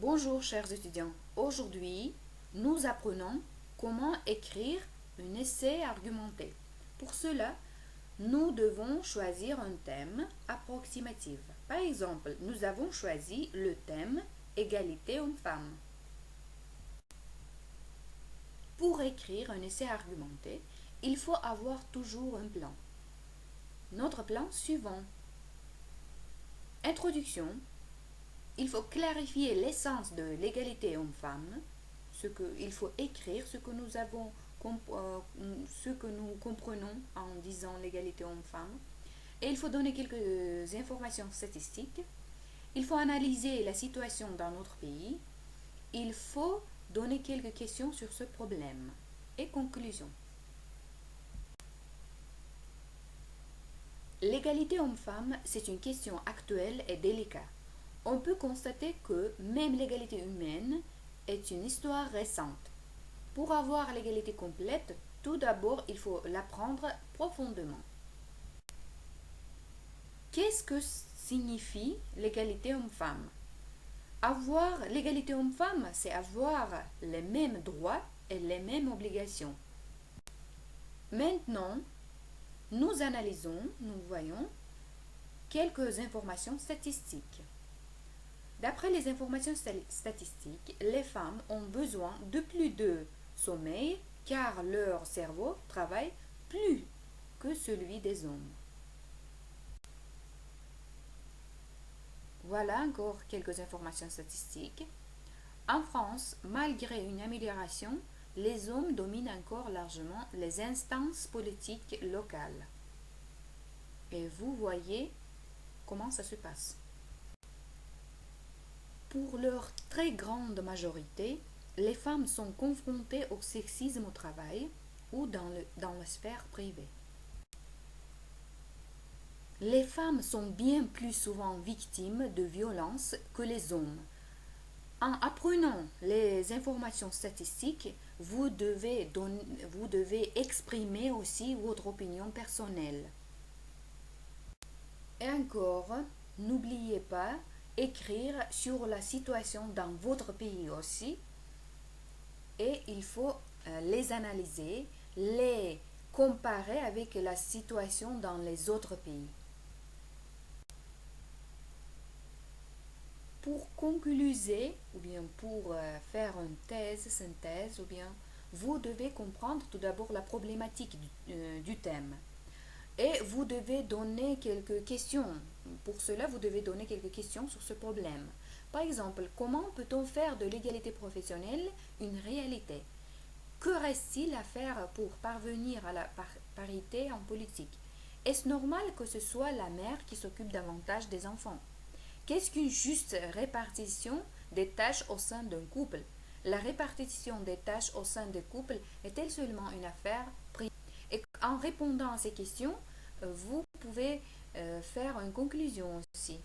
Bonjour chers étudiants, aujourd'hui nous apprenons comment écrire un essai argumenté. Pour cela, nous devons choisir un thème approximatif. Par exemple, nous avons choisi le thème égalité homme-femme. Pour écrire un essai argumenté, il faut avoir toujours un plan. Notre plan suivant. Introduction. Il faut clarifier l'essence de l'égalité homme-femme, il faut écrire ce que nous comprenons en disant l'égalité homme-femme, et il faut donner quelques informations statistiques. Il faut analyser la situation dans notre pays. Il faut donner quelques questions sur ce problème. Et conclusion. L'égalité homme-femme, c'est une question actuelle et délicate. On peut constater que même l'égalité humaine est une histoire récente. Pour avoir l'égalité complète, tout d'abord, il faut l'apprendre profondément. Qu'est-ce que signifie l'égalité homme-femme? Avoir l'égalité homme-femme, c'est avoir les mêmes droits et les mêmes obligations. Maintenant, nous voyons quelques informations statistiques. D'après les informations statistiques, les femmes ont besoin de plus de sommeil car leur cerveau travaille plus que celui des hommes. Voilà encore quelques informations statistiques. En France, malgré une amélioration, les hommes dominent encore largement les instances politiques locales. Et vous voyez comment ça se passe. Pour leur très grande majorité, les femmes sont confrontées au sexisme au travail ou dans la sphère privée. Les femmes sont bien plus souvent victimes de violences que les hommes. En apprenant les informations statistiques, vous devez exprimer aussi votre opinion personnelle. Et encore, n'oubliez pas écrire sur la situation dans votre pays aussi, et il faut les analyser, les comparer avec la situation dans les autres pays. Pour concluser, ou bien pour faire une synthèse, ou bien vous devez comprendre tout d'abord la problématique du thème. Et vous devez donner quelques questions. Pour cela, vous devez donner quelques questions sur ce problème. Par exemple, comment peut-on faire de l'égalité professionnelle une réalité? Que reste-t-il à faire pour parvenir à la parité en politique? Est-ce normal que ce soit la mère qui s'occupe davantage des enfants? Qu'est-ce qu'une juste répartition des tâches au sein d'un couple? La répartition des tâches au sein des couples est-elle seulement une affaire privée? Et en répondant à ces questions, vous pouvez faire une conclusion aussi.